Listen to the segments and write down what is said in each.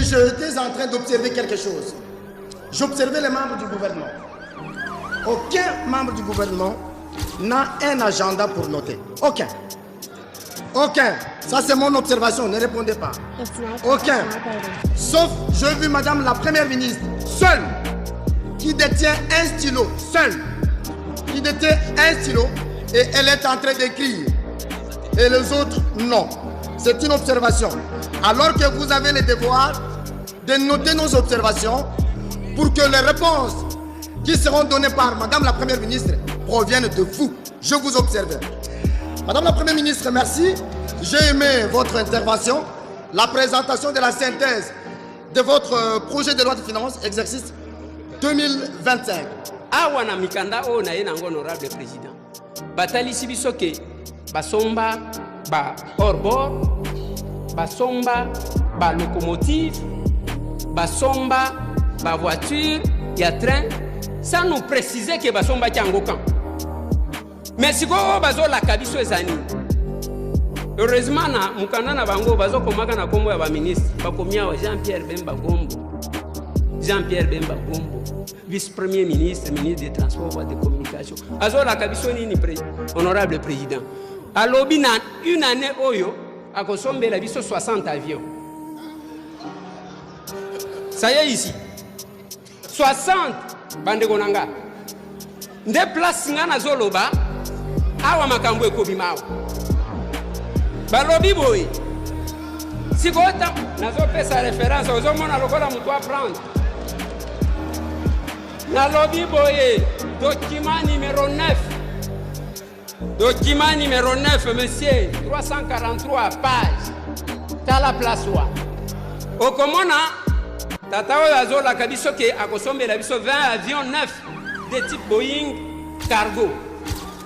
que j'étais en train d'observer quelque chose. J'observais les membres du gouvernement. Aucun membre du gouvernement n'a un agenda pour noter. Aucun. Aucun. Ça, c'est mon observation. Ne répondez pas. Aucun. Sauf, j'ai vu Madame la Première ministre, seule, qui détient un stylo. Seule. Qui détient un stylo. Et elle est en train d'écrire. Et les autres, non. C'est une observation. Alors que vous avez le devoir de noter nos observations pour que les réponses qui seront données par Madame la Première ministre proviennent de vous. Je vous observe. Madame la Première ministre, merci. J'ai aimé votre intervention, la présentation de la synthèse de votre projet de loi de finances, exercice 2025. Awana mikanda o na yena honorable président. Batali sibisoke basomba ba hors-bord, basomba ba locomotive, basomba ba voiture, ya train, sans nous préciser que basomba kiangokan. Mais si go bazo la kabiso ezani. Heureusement na mukanda na bango bazo komaka na kombo ya ba ministre, bakomia wa Jean-Pierre Bemba Gombo. Jean-Pierre Bemba Gombo, vice-premier ministre, ministre des Transports et des Communications. Azo la kabiso nini honorable président. A lobi na une année oyo a consommé la biso 60 avions. Ça y est ici. 60 bande gonanga. Nde place nga na zoloba awa makambo ekobimao. Balobi boy. Si kota nazo pesa référence aux mona lokola muto apprendre. Na lobi boy document numéro 9. Document numéro 9 monsieur 343 pages. Ta la place wa. Okomona tata oyo la kabiso ke akosombe la biso 20 avions 9 de type Boeing cargo.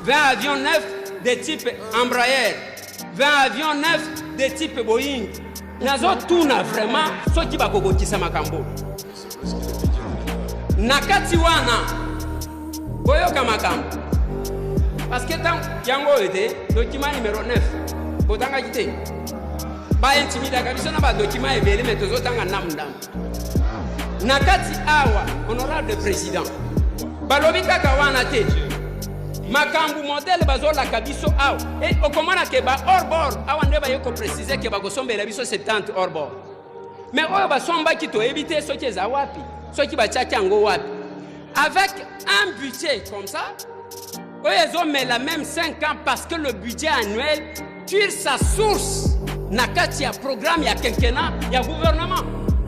20 avions 9 de type Embraer. 20 avions 9 de type Boeing. Nazo tuna vraiment ceux qui bakokotisa makambo. Nakati wana boyoka makambo. Parce que tant yango ete document numéro 9 botanga kite. Ba intimida kabiso na ba document ebele mais tozotanga namndam. Nakati awa honorable président. Balobi kaka wana te. Makambu modèle bazola kabiso awa. Et okomana ke ba hors bord awa ndeba yoko préciser ke ba kosombe la biso 70 hors bord. Mais oyo basomba kito éviter soki eza wapi, soki ba tchaki yango wapi. Avec un budget comme ça, ils ont mis la même 5 ans parce que le budget annuel tire sa source. Nakati ya programme, ya quinquennat, ya gouvernement.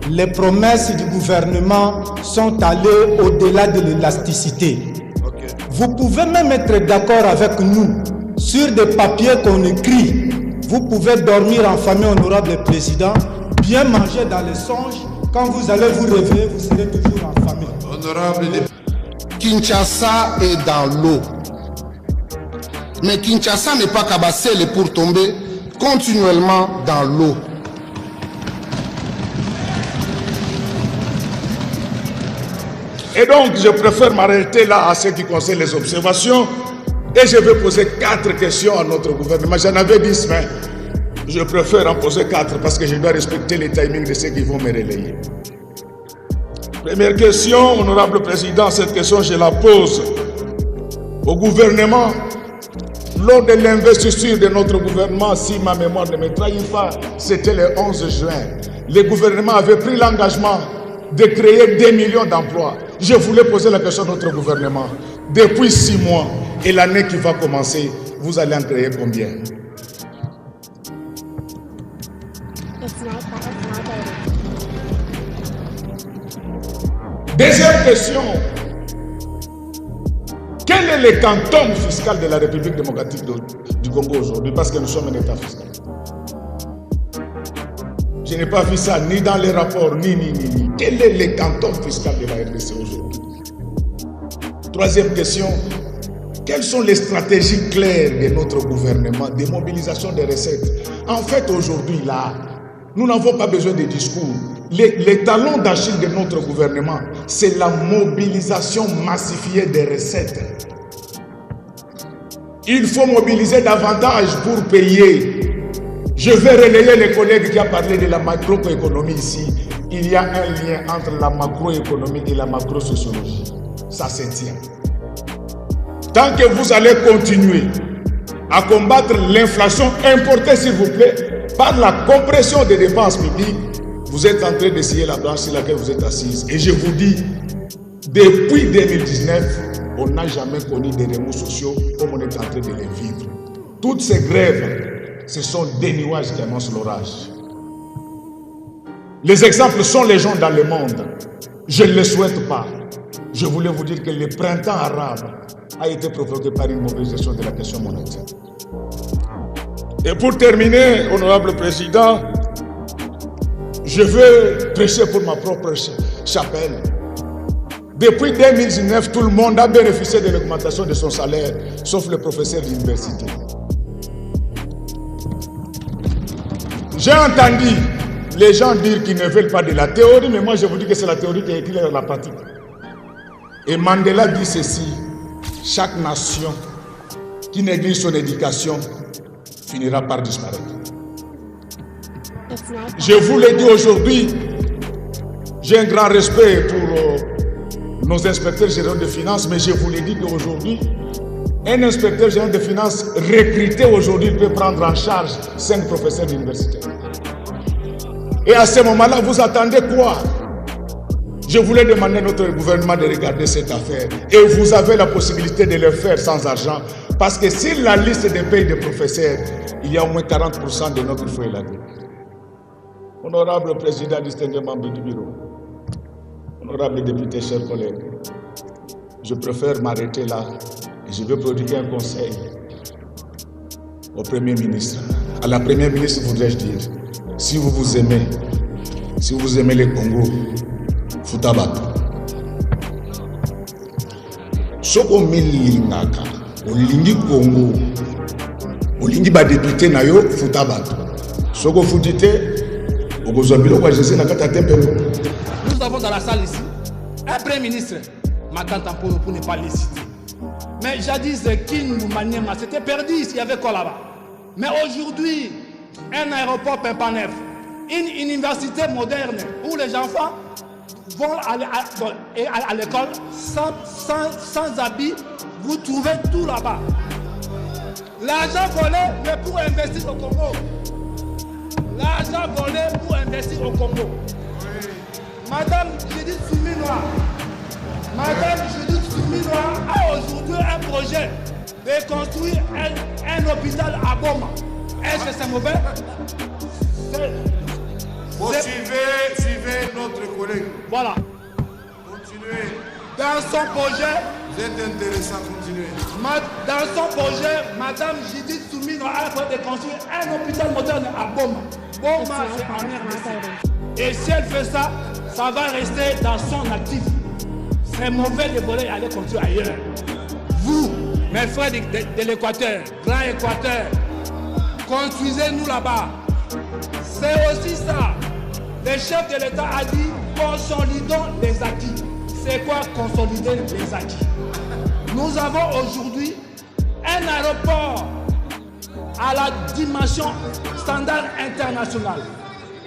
Les promesses du gouvernement sont allées au-delà de l'élasticité. Okay. Vous pouvez même être d'accord avec nous sur des papiers qu'on écrit. Vous pouvez dormir en famille, honorable président, bien manger dans les songes. Quand vous allez vous réveiller, vous serez toujours en famille. Honorable, Kinshasa est dans l'eau. Mais Kinshasa n'est pas cabassé pour tomber continuellement dans l'eau. Et donc, je préfère m'arrêter là à ce qui concerne les observations. Et je vais poser 4 questions à notre gouvernement. J'en avais 10, mais je préfère en poser 4 parce que je dois respecter les timings de ceux qui vont me relayer. Première question, honorable président, cette question je la pose au gouvernement. Lors de l'investiture de notre gouvernement, si ma mémoire ne me trahit pas, c'était le 11 juin. Le gouvernement avait pris l'engagement de créer 2 millions d'emplois. Je voulais poser la question à notre gouvernement. Depuis 6 mois et l'année qui va commencer, vous allez en créer combien? Deuxième question. Quel est le canton fiscal de la République démocratique du Congo aujourd'hui? Parce que nous sommes un État fiscal. Je n'ai pas vu ça ni dans les rapports, ni. Quel est le canton fiscal de la RDC aujourd'hui? Troisième question. Quelles sont les stratégies claires de notre gouvernement de mobilisation des recettes? En fait, aujourd'hui, là, nous n'avons pas besoin de discours. Les talons d'Achille de notre gouvernement, c'est la mobilisation massifiée des recettes. Il faut mobiliser davantage pour payer Je vais relayer les collègues qui ont parlé de la macroéconomie ici. Il y a un lien entre la macroéconomie et la macrosociologie. Ça se tient. Tant que vous allez continuer à combattre l'inflation, importée s'il vous plaît, par la compression des dépenses publiques, vous êtes en train d'essayer la branche sur laquelle vous êtes assise. Et je vous dis, depuis 2019, on n'a jamais connu des remous sociaux comme on est en train de les vivre. Toutes ces grèves, ce sont des nuages qui annoncent l'orage. Les exemples sont les gens dans le monde. Je ne les souhaite pas. Je voulais vous dire que le printemps arabe a été provoqué par une mauvaise gestion de la question monétaire. Et pour terminer, honorable président, je veux prêcher pour ma propre chapelle. Depuis 2019, tout le monde a bénéficié de l'augmentation de son salaire, sauf le professeur d'université. J'ai entendu les gens dire qu'ils ne veulent pas de la théorie, mais moi je vous dis que c'est la théorie qui est écrite dans la pratique. Et Mandela dit ceci: chaque nation qui néglige son éducation finira par disparaître. Je vous l'ai dit aujourd'hui, j'ai un grand respect pour nos inspecteurs généraux de finances, mais je vous l'ai dit qu'aujourd'hui, un inspecteur général de finances recruté aujourd'hui peut prendre en charge 5 professeurs d'université. Et à ce moment-là, vous attendez quoi? Je voulais demander à notre gouvernement de regarder cette affaire. Et vous avez la possibilité de le faire sans argent. Parce que sur la liste des pays de professeurs, il y a au moins 40% de notre foyer là-dedans. Honorable président, distingué membre du bureau, honorable député, chers collègues, je préfère m'arrêter là et je vais prodiguer un conseil au Premier ministre. À la Première ministre, voudrais-je dire, si vous vous aimez le Congo, Futabato. Soko milingaka, olingi Congo, olingi ba député na yo Futabato. Soko futite, okozambilo kwa Jésus na kata tempelo. Nous avons dans la salle ici un Premier ministre, Makanta pour ne pas les citer. Mais jadis, Kin Maniema, c'était perdu s'il y avait quoi là-bas. Mais aujourd'hui, un aéroport Pimpinef, une université moderne où les enfants vont à l'école sans habits, vous trouvez tout là-bas. L'argent volé, mais pour investir au Congo. L'argent volé pour investir au Congo. Madame Judith Souminois, a aujourd'hui un projet de construire un hôpital à Boma. Est-ce que c'est mauvais? Suivez notre collègue. Voilà. Continuez. Dans son projet, vous êtes intéressant, continuez. Dans son projet, Madame Judith Souminois a projet de construire un hôpital moderne à Boma. Boma, c'est en RDC. Et si elle fait ça, ça va rester dans son actif. C'est mauvais de voler et aller construire ailleurs. Vous, mes frères de l'Équateur, Grand Équateur, construisez-nous là-bas. C'est aussi ça. Le chef de l'État a dit consolidons les acquis. C'est quoi consolider les acquis? Nous avons aujourd'hui un aéroport à la dimension standard international.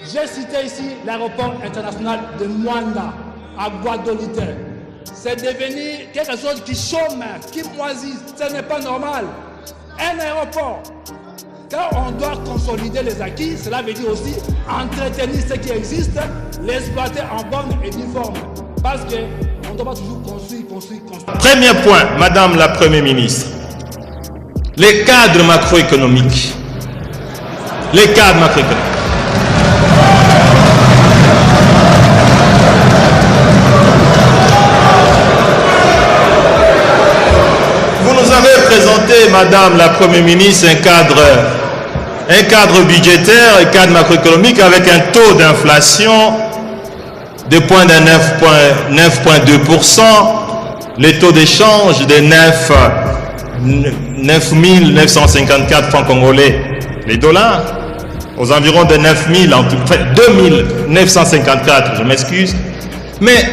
J'ai cité ici l'aéroport international de Mwanda à Guadolite. C'est devenu quelque chose qui chôme, qui moisit. Ce n'est pas normal. Un aéroport, quand on doit consolider les acquis, cela veut dire aussi entretenir ce qui existe, l'exploiter en bonne et due forme. Parce qu'on ne doit pas toujours construire. Premier point, Madame la Première ministre. Les cadres macroéconomiques. Les cadres macroéconomiques. Vous nous avez présenté, Madame la Première ministre, un cadre budgétaire, un cadre macroéconomique avec un taux d'inflation de 9,2%, les taux d'échange de 9 954 francs congolais, les dollars, aux environs de 2 954, je m'excuse. Mais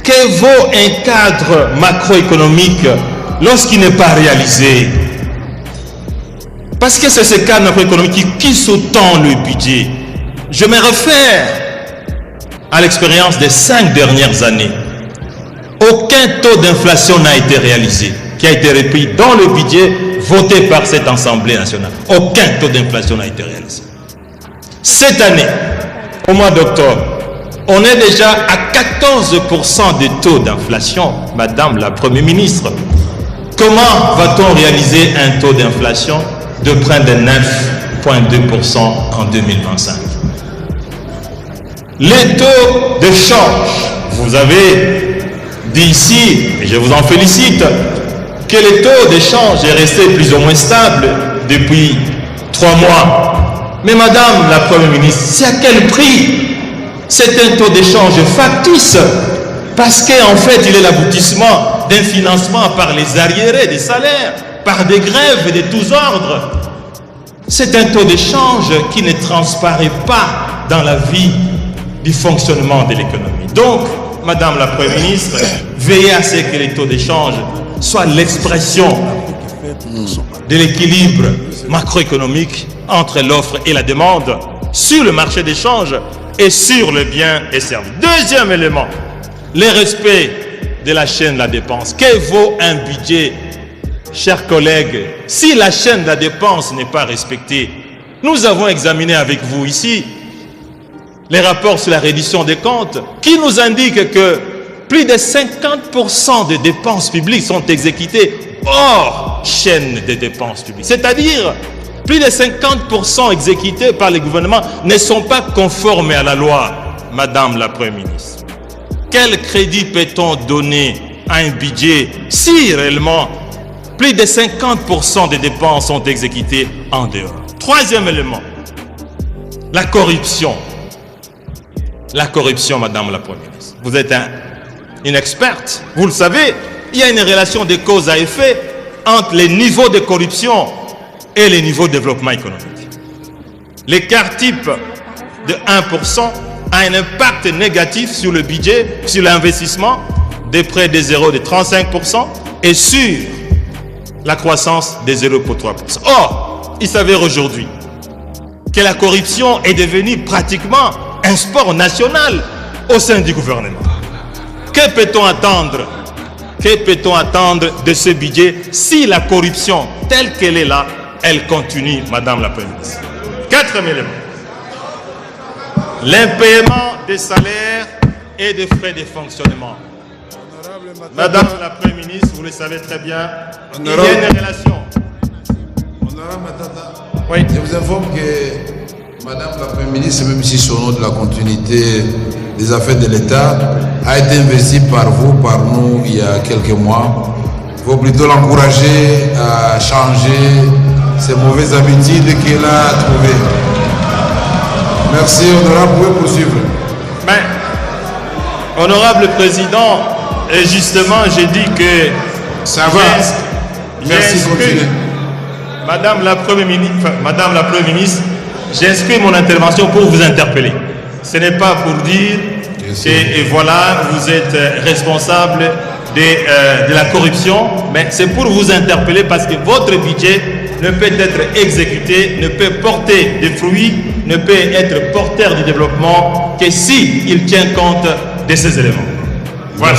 que vaut un cadre macroéconomique lorsqu'il n'est pas réalisé? Parce que c'est ce cadre macroéconomique qui sous-tend le budget. Je me réfère à l'expérience des 5 dernières années. Aucun taux d'inflation n'a été réalisé, qui a été repris dans le budget voté par cette Assemblée nationale. Aucun taux d'inflation n'a été réalisé. Cette année, au mois d'octobre, on est déjà à 14% de taux d'inflation, Madame la Première ministre. Comment va-t-on réaliser un taux d'inflation de près de 9,2% en 2025? Les taux de change, vous avez dit ici, et je vous en félicite, que le taux de change est resté plus ou moins stable depuis 3 mois. Mais Madame la Première ministre, c'est à quel prix? C'est un taux d'échange factice, parce qu'en fait, il est l'aboutissement d'un financement par les arriérés des salaires, par des grèves de tous ordres. C'est un taux d'échange qui ne transparaît pas dans la vie du fonctionnement de l'économie. Donc, Madame la Première ministre, veillez à ce que les taux d'échange soient l'expression de l'équilibre macroéconomique entre l'offre et la demande sur le marché d'échange et sur le bien et service. Deuxième élément, le respect de la chaîne de la dépense. Que vaut un budget, chers collègues, si la chaîne de la dépense n'est pas respectée? Nous avons examiné avec vous ici les rapports sur la reddition des comptes qui nous indiquent que plus de 50% des dépenses publiques sont exécutées hors chaîne des dépenses publiques. C'est-à-dire, plus de 50% exécutés par les gouvernements ne sont pas conformes à la loi, Madame la Première ministre. Quel crédit peut-on donner à un budget si réellement plus de 50% des dépenses sont exécutées en dehors? Troisième élément, la corruption. La corruption, Madame la Première ministre. Vous êtes une experte, vous le savez, il y a une relation de cause à effet entre les niveaux de corruption et les niveaux de développement économique. L'écart type de 1% a un impact négatif sur le budget, sur l'investissement, de près de 0,35% et sur la croissance de 0,3%. Or, il s'avère aujourd'hui que la corruption est devenue pratiquement un sport national au sein du gouvernement. Que peut-on attendre? Que peut-on attendre de ce budget si la corruption telle qu'elle est là, elle continue, Madame la Première ministre? Quatrième élément, l'impaiement des salaires et des frais de fonctionnement. Madame la Première ministre, vous le savez très bien, il y a une relation. Honorable Matata, oui. Je vous informe que Madame la Première ministre, même si son nom de la continuité des affaires de l'État a été investi par vous, par nous, il y a quelques mois. Il faut plutôt l'encourager à changer ces mauvaises habitudes qu'il a trouvées. Merci, honorable, vous pouvez poursuivre. Mais, honorable président, et justement, j'ai dit que ça va. Merci, continuez. Madame la Première ministre, j'inscris mon intervention pour vous interpeller. Ce n'est pas pour dire que et voilà, vous êtes responsable de la corruption, mais c'est pour vous interpeller parce que votre budget ne peut être exécuté, ne peut porter des fruits, ne peut être porteur du développement que si il tient compte de ces éléments. Voilà.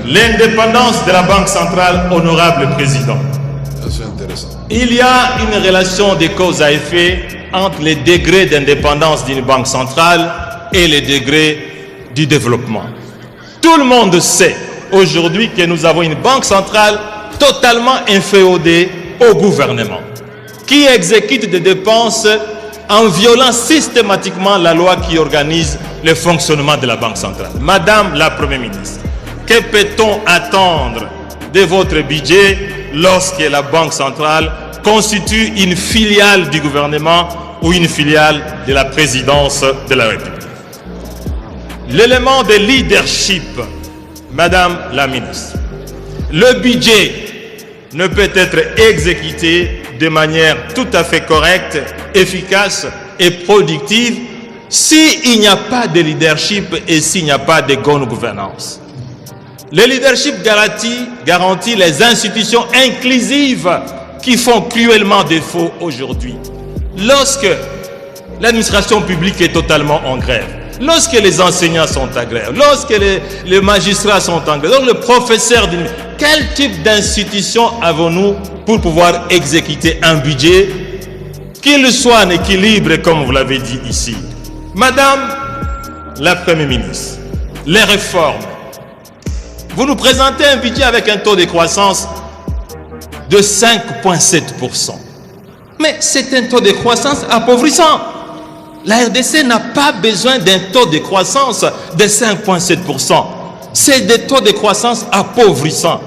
L'indépendance de la Banque centrale, honorable président. C'est intéressant. Il y a une relation de cause à effet entre les degrés d'indépendance d'une banque centrale et les degrés du développement. Tout le monde sait aujourd'hui que nous avons une banque centrale totalement inféodée au gouvernement, qui exécute des dépenses en violant systématiquement la loi qui organise le fonctionnement de la banque centrale. Madame la Première ministre, que peut-on attendre de votre budget lorsque la banque centrale constitue une filiale du gouvernement ou une filiale de la présidence de la République? L'élément de leadership, Madame la ministre, le budget ne peut être exécuté de manière tout à fait correcte, efficace et productive s'il n'y a pas de leadership et s'il n'y a pas de bonne gouvernance. Le leadership garantit les institutions inclusives qui font cruellement défaut aujourd'hui. Lorsque l'administration publique est totalement en grève, lorsque les enseignants sont en grève, lorsque les magistrats sont en grève, lorsque le professeur... Quel type d'institution avons-nous pour pouvoir exécuter un budget qu'il soit en équilibre, comme vous l'avez dit ici? Madame la Première ministre, les réformes. Vous nous présentez un budget avec un taux de croissance de 5,7%. Mais c'est un taux de croissance appauvrissant. La RDC n'a pas besoin d'un taux de croissance de 5,7%. C'est des taux de croissance appauvrissants.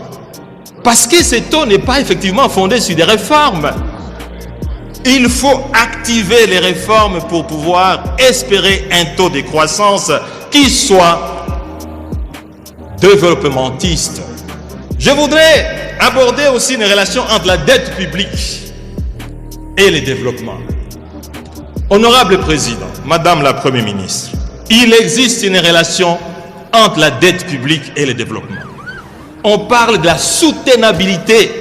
Parce que ce taux n'est pas effectivement fondé sur des réformes. Il faut activer les réformes pour pouvoir espérer un taux de croissance qui soit développementiste. Je voudrais aborder aussi une relation entre la dette publique et le développement. Honorable Président, Madame la Première ministre, il existe une relation entre la dette publique et le développement. On parle de la soutenabilité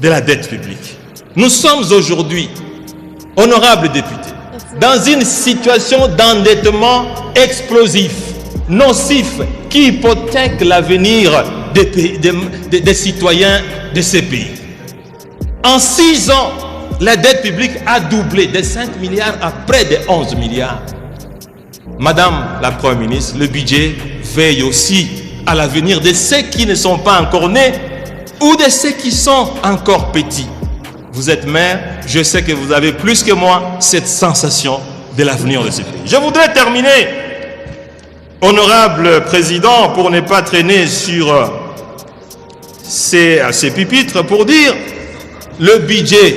de la dette publique. Nous sommes aujourd'hui, honorables députés, dans une situation d'endettement explosif, nocif, qui hypothèque l'avenir des citoyens de ces pays. En 6 ans, la dette publique a doublé de 5 milliards à près de 11 milliards. Madame la Première ministre, le budget veille aussi à l'avenir de ceux qui ne sont pas encore nés ou de ceux qui sont encore petits. Vous êtes maire, je sais que vous avez plus que moi cette sensation de l'avenir de ce pays. Je voudrais terminer, honorable Président, pour ne pas traîner sur ces pupitres, pour dire le budget,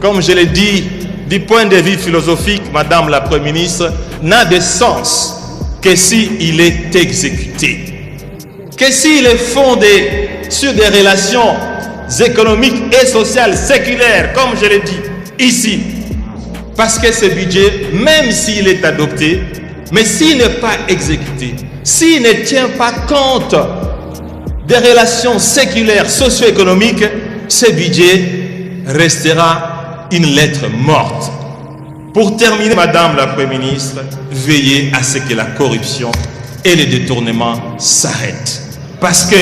comme je l'ai dit, du point de vue philosophique, Madame la Première ministre, n'a de sens que s'il est exécuté, que s'il est fondé sur des relations économiques et sociales séculaires, comme je l'ai dit ici. Parce que ce budget, même s'il est adopté, mais s'il n'est pas exécuté, s'il ne tient pas compte des relations séculaires, socio-économiques, ce budget restera une lettre morte. Pour terminer, Madame la Première ministre, veillez à ce que la corruption et les détournements s'arrêtent. Parce que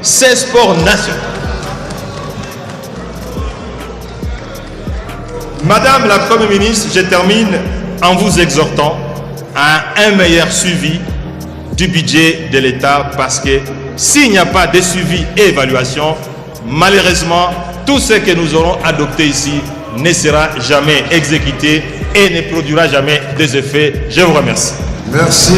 ces sports nationaux. Madame la Première ministre, je termine en vous exhortant à un meilleur suivi du budget de l'État, parce que s'il n'y a pas de suivi et évaluation, malheureusement, tout ce que nous aurons adopté ici ne sera jamais exécuté et ne produira jamais des effets. Je vous remercie. Merci.